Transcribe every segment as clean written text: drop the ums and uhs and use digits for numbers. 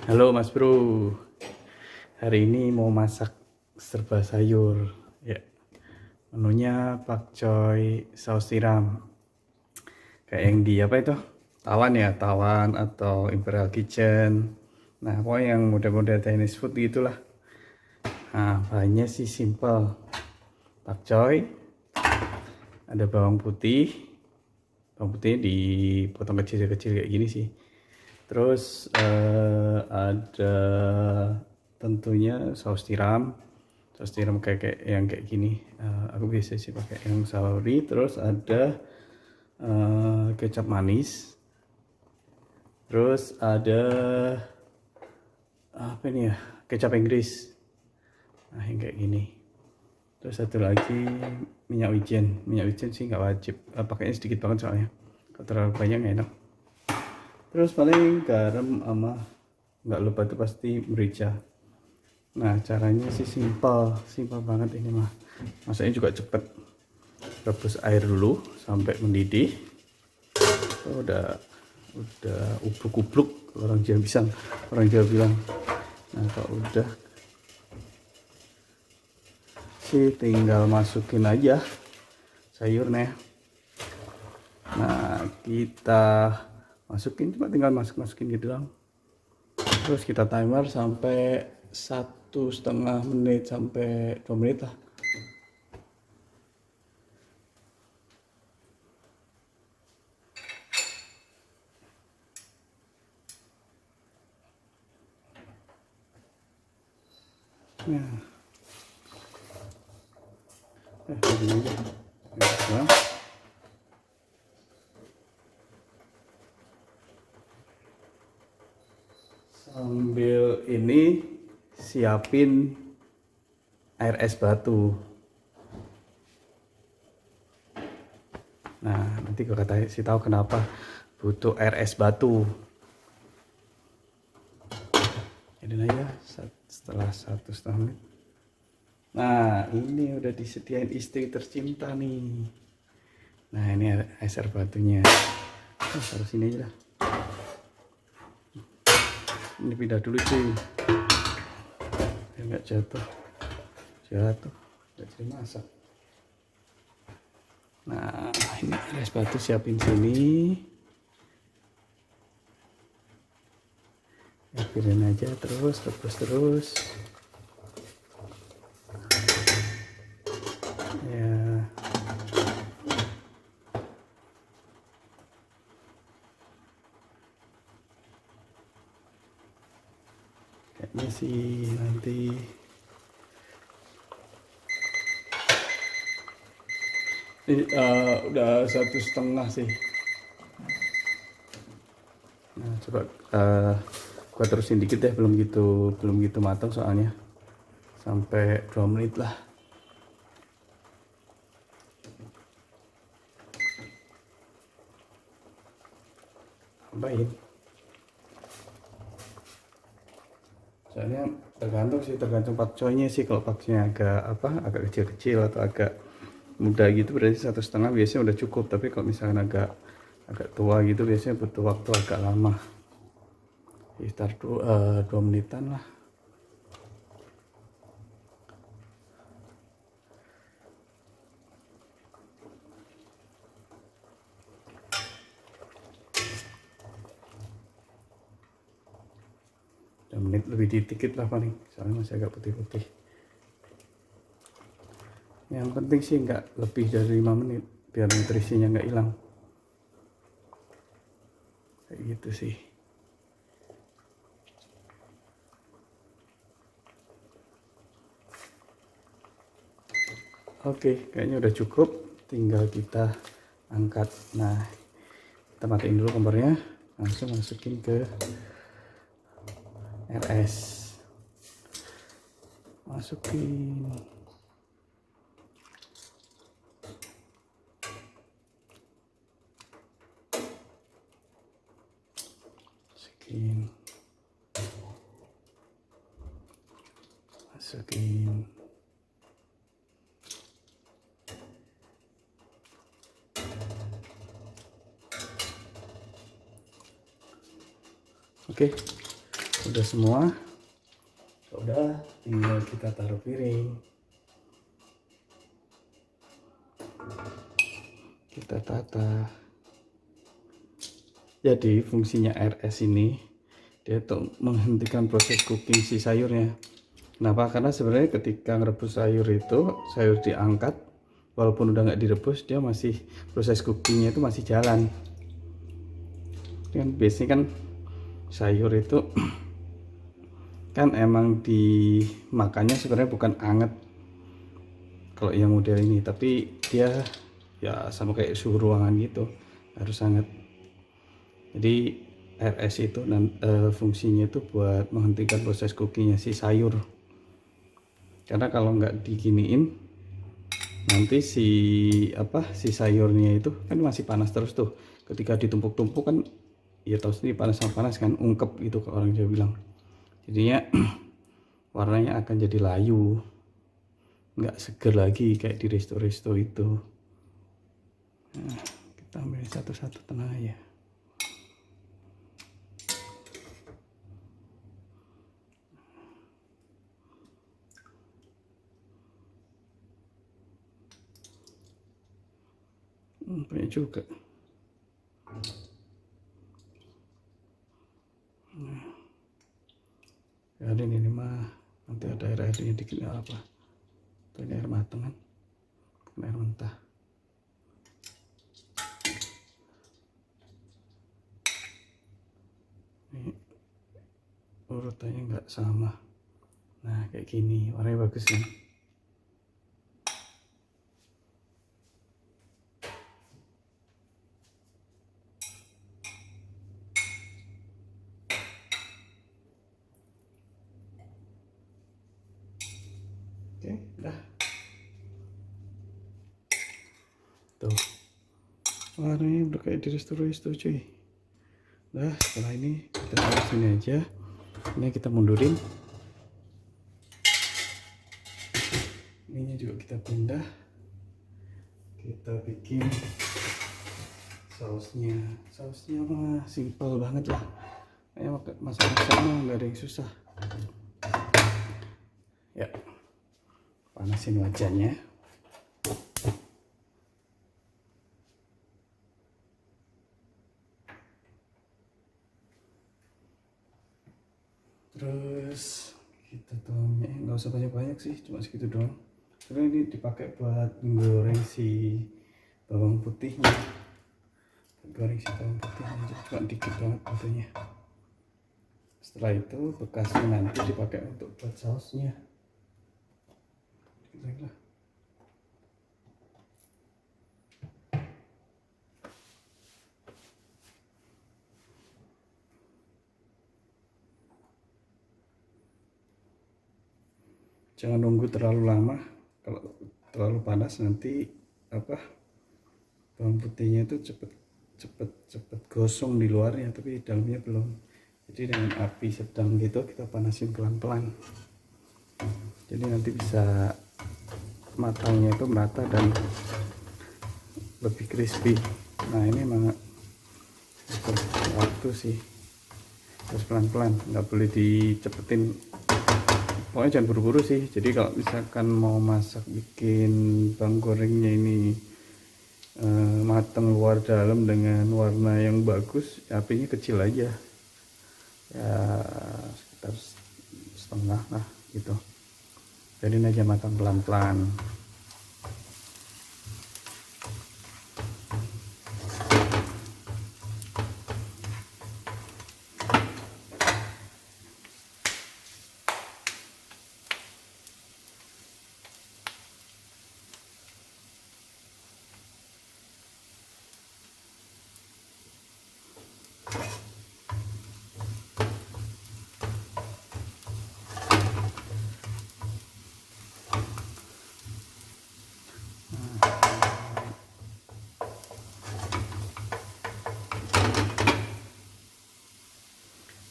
Halo Mas Bro, hari ini mau masak serba sayur ya. Menunya pakcoy saus tiram. Kayak yang di apa itu? Tawan ya, Tawan atau Imperial Kitchen. Nah, pokoknya yang model-model Chinese food gitulah. Nah, bahannya sih simple. Pakcoy, ada bawang putih. Bawang putih dipotong kecil-kecil kayak gini sih. Terus ada tentunya saus tiram kayak yang kayak gini. Aku biasa sih pakai yang sauri. Terus ada kecap manis. Terus ada apa ini ya, kecap Inggris. Nah yang kayak gini. Terus satu lagi minyak wijen sih nggak wajib, pakainya sedikit banget soalnya kalau terlalu banyak nggak enak. Terus paling garam sama nggak lupa tuh pasti merica. Nah caranya sih simpel banget ini mah. Masaknya juga cepet. Rebus air dulu sampai mendidih. Oh, udah ubruk-ubruk orang Jawa bilang. Nah kalau udah sih tinggal masukin aja sayurnya. Nah kita cuma tinggal masukin gitu doang. Terus kita timer sampai 1,5 menit sampai 2 menit lah. Nah, begini aja. Nah, sambil ini siapin air es batu. Nah, nanti gue kasih tahu kenapa butuh air es batu. Jadi aja setelah 1,5 menit. Nah, ini udah disediain istri tercinta nih. Nah, ini es air batunya. Taruh sini aja lah. Ini pindah dulu cuy. Biar nggak jatuh. Nggak jadi masak. Nah, ini es batu siapin sini. Biarin aja terus rebus terus. Ya. Kayaknya sih nanti ini udah 1,5 sih. Nah coba gua terusin dikit deh, belum gitu matang soalnya, sampai 2 menit lah. Tambahin, soalnya tergantung pakcoynya sih. Kalau pakcoynya agak kecil-kecil atau agak muda gitu berarti 1,5 biasanya udah cukup. Tapi kalau misalkan agak tua gitu biasanya butuh waktu agak lama, sekitar 2 menitan lah. Menit lebih dikit lah paling, soalnya masih agak putih-putih. Yang penting sih nggak lebih dari 5 menit biar nutrisinya nggak hilang, kayak gitu sih. Oke, kayaknya udah cukup, tinggal kita angkat. Nah, kita matiin dulu kompornya, langsung masukin ke RS. Masukin. Masukin. Oke, udah semua. Udah, tinggal kita taruh piring, kita tata. Jadi fungsinya RS ini dia untuk menghentikan proses cooking si sayurnya. Kenapa? Karena sebenarnya ketika merebus sayur itu, sayur diangkat walaupun udah nggak direbus, dia masih proses cookingnya itu masih jalan. Kan biasanya kan sayur itu kan emang dimakannya sebenarnya bukan anget kalau yang model ini, tapi dia ya sama kayak suhu ruangan gitu, harus hangat. Jadi RS itu fungsinya itu buat menghentikan proses cookingnya si sayur, karena kalau nggak diginiin nanti si sayurnya itu kan masih panas terus tuh, ketika ditumpuk-tumpuk kan ya tahu sendiri panas sama panas kan, ungkep gitu ke orang Jawa bilang. Jadinya warnanya akan jadi layu, nggak seger lagi kayak di resto-resto itu. Nah, kita ambil satu-satu, tenang aja. Banyak juga. Nah, ini mah nanti ada air-airnya dikit, nggak apa. Ini air matang kan, bukan air mentah. Ini urutannya nggak sama. Nah kayak gini, warnanya bagus kan. Oke, dah. Tuh, warnanya udah kayak di resto-resto cuy. Nah, setelah ini kita taruh sini aja. Ini kita mundurin. Ininya juga kita pindah. Kita bikin sausnya. Sausnya mah simple banget lah. Kayak masak-masaknya nggak ada yang susah. Ya, panasin wajannya. Terus kita tuangnya, nggak usah banyak-banyak sih, cuma segitu doang. Karena ini dipakai buat menggoreng si bawang putihnya. Goreng si bawang putihnya, cuma dikit banget batunya. Setelah itu bekasnya nanti dipakai untuk buat sausnya. Dikit lagi lah. Jangan nunggu terlalu lama, kalau terlalu panas nanti bawang putihnya itu cepet gosong di luarnya, tapi dalamnya belum. Jadi dengan api sedang gitu kita panasin pelan-pelan, jadi nanti bisa matangnya itu merata dan lebih crispy. Nah ini emang waktu sih, harus pelan-pelan, nggak boleh dicepetin. Pokoknya jangan buru-buru sih. Jadi kalau misalkan mau masak bikin bawang gorengnya ini matang luar dalam dengan warna yang bagus, apinya kecil aja ya, sekitar setengah lah gitu. Jadi aja matang pelan-pelan.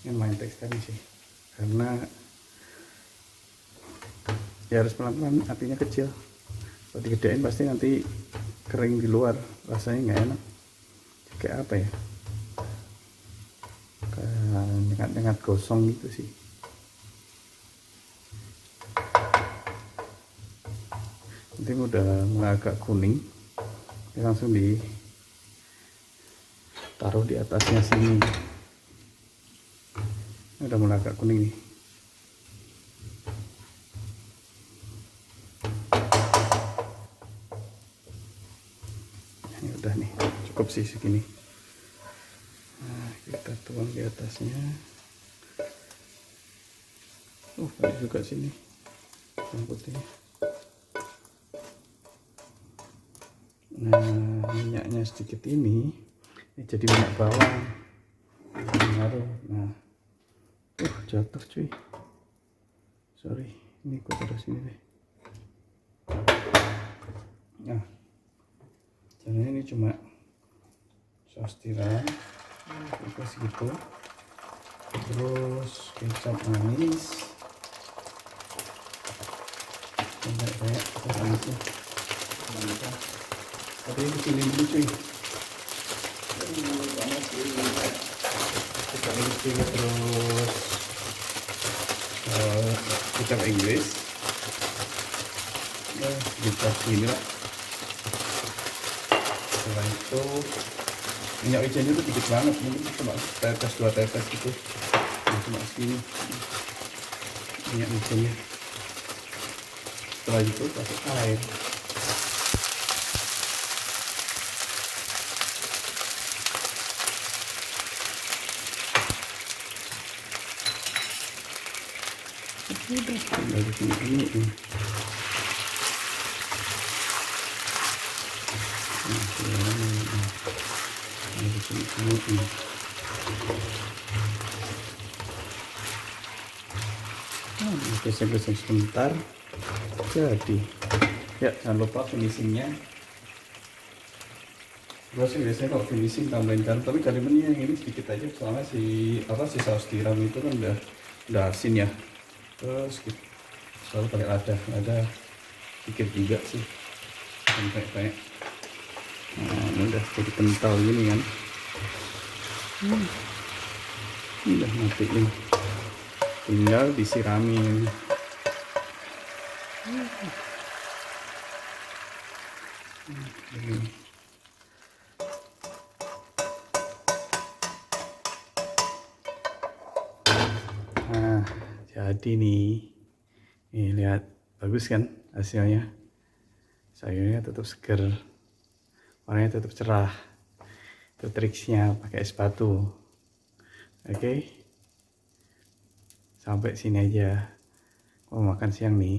Ini main teksturnya sih, karena ya harus pelan-pelan, apinya kecil. Kalau digedein pasti nanti kering di luar, rasanya nggak enak. Kayak apa ya, kayak nyengat gosong gitu sih. Nanti udah mulai agak kuning, langsung ditaruh di atasnya sini. Ini udah mulai agak kuning nih. Ini udah nih, cukup sih segini. Nah, kita tuang di atasnya. Ada juga sini yang putih. Nah, minyaknya sedikit ini jadi minyak bawang. Nah, jatuh cuy. Sorry, ini aku taruh sini deh. Nah, caranya ini cuma saus tiram, kita segitu. Terus kecap manis. Kayak manisnya. Tapi ini kecilin dulu cuy. Kecap Inggris terus kecap Inggris. Kita sini lah. Setelah itu minyak wijennya itu dikit banget, mungkin cuma tetes 2 tetes gitu. Nah, cuma segini minyak wijennya. Setelah itu kasih air. Udah tinggal di sini ini. Gesek-gesek sebentar, jadi ya jangan lupa finishingnya. Gue sih biasanya kalau finishing tambahin garam, tapi garamnya yang ini sedikit aja, soalnya si saus tiram itu kan udah asin ya. Terus selalu pakai lada sedikit juga sih, sampai kayak nah, ini udah jadi kental gini kan. Udah matiin, tinggal disiramin. Nah, jadi nih lihat, bagus kan hasilnya. Sayurnya tetap seger, warnanya tetap cerah. Itu triksnya pakai es batu. Oke, sampai sini aja. Mau makan siang nih.